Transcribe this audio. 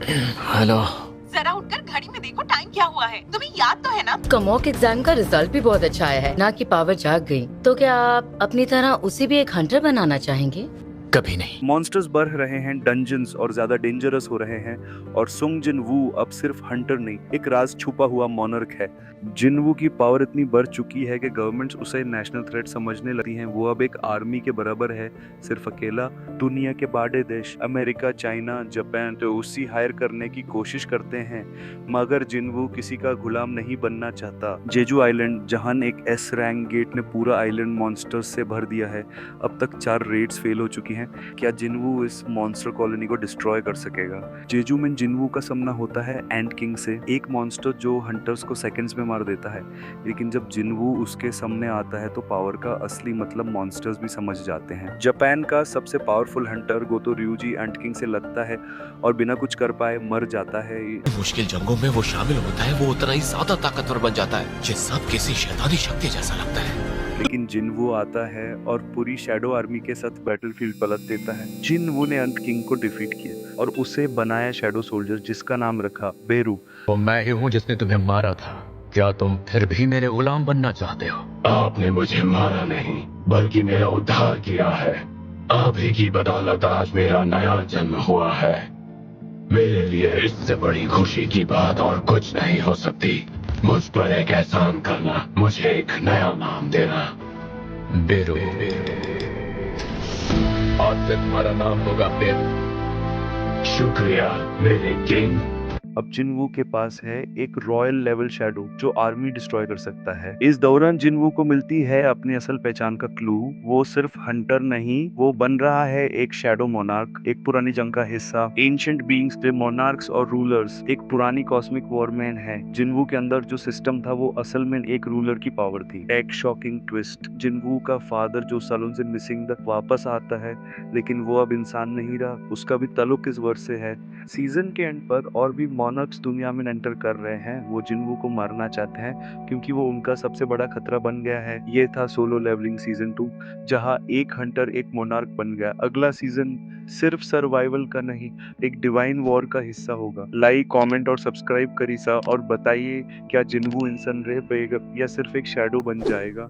Hello. जरा उठकर घड़ी में देखो टाइम क्या हुआ है। तुम्हें याद तो है ना? उसका मॉक एग्जाम का रिजल्ट भी बहुत अच्छा आया है ना कि पावर जाग गई। तो क्या आप अपनी तरह उसे भी एक हंटर बनाना चाहेंगे? कभी नहीं। मॉन्स्टर्स बढ़ रहे हैं, डंजन्स और ज्यादा डेंजरस हो रहे हैं, और सुंग जिनवू अब सिर्फ हंटर नहीं, एक राज छुपा हुआ मॉनर्क है। जिनवू की पावर इतनी बढ़ चुकी है कि गवर्नमेंट्स उसे नेशनल थ्रेट समझने लगी हैं। वो अब एक आर्मी के बराबर है, सिर्फ अकेला। दुनिया के बड़े देश अमेरिका, चाइना, जापान तो उसी हायर करने की कोशिश करते हैं, मगर जिनवू किसी का गुलाम नहीं बनना चाहता। जेजू आइलैंड, जहां एक एस रैंक गेट ने पूरा आइलैंड मॉन्स्टर्स से भर दिया है, अब तक 4 रेड्स फेल हो चुकी हैं। क्या जिनवू इस मॉन्स्टर कॉलोनी को डिस्ट्रॉय कर सकेगा? जेजू में जिनवू का सामना होता है एंट किंग से, एक मॉन्स्टर जो हंटर्स को सेकंड्स में मार देता है। लेकिन जब जिनवू उसके सामने आता है तो पावर का असली मतलब मॉन्स्टर्स भी समझ जाते हैं। जापान का सबसे पावरफुल हंटर गोतो ryuji एंट किंग से लड़ता है और बिना कुछ कर पाए मर जाता है। मुश्किल जंगों में वो शामिल होता है, वो उतना ही ज्यादा ताकतवर बन जाता है, जिस सब किसी शैतानी शक्ति जैसा लगता है। लेकिन जिनवू आता है और पूरी शैडो आर्मी के साथ बैटलफील्ड पलट देता है। जिनवू ने अंट किंग को डिफीट किया और उसे बनाया शैडो सोल्जर, जिसका नाम रखा बेरू। वो मैं ही हूँ जिसने तुम्हें मारा था। क्या तुम फिर भी मेरे गुलाम बनना चाहते हो? आपने मुझे मारा नहीं, बल्कि मेरा उद्धार किया है। आप ही की बदौलत आज मेरा नया जन्म हुआ है। मेरे लिए इससे बड़ी खुशी की बात और कुछ नहीं हो सकती। मुझ पर एक एहसान करना, मुझे एक नया नाम देना। बेरू। आज से तुम्हारा नाम होगा बेरू। शुक्रिया मेरे किंग। अब जिनवू के पास है एक रॉयल लेवल शैडो जो आर्मी डिस्ट्रॉय कर सकता है। इस दौरान जिनवू को मिलती है अपनी असल पहचान का क्लू। वो सिर्फ हंटर नहीं, वो बन रहा है एक शैडो मोनार्क, एक पुरानी जंग का हिस्सा। एंशिएंट बीइंग्स थे मोनार्क्स और रूलर्स, एक पुरानी कॉस्मिक वॉरमैन है। जिनवू के अंदर जो सिस्टम था वो असल में एक रूलर की पावर थी। एक शॉकिंग ट्विस्ट, जिनवू का फादर जो सालों से मिसिंग था वापस आता है, लेकिन वो अब इंसान नहीं रहा। उसका भी ताल्लुक इस वर्ष से है। सीजन के एंड पर और भी मोनार्क्स दुनिया में एंटर कर रहे हैं। वो जिनवू को मारना चाहते हैं क्योंकि वो उनका सबसे बड़ा खतरा बन गया है। ये था सोलो लेवलिंग सीजन 2, जहां एक हंटर एक मोनार्क बन गया। अगला सीजन सिर्फ सर्वाइवल का नहीं, एक डिवाइन वॉर का हिस्सा होगा। लाइक, कमेंट और सब्सक्राइब करी सा, और बताइए क्या जिनवू इंसान रह पाएगा या सिर्फ एक शैडो बन जाएगा।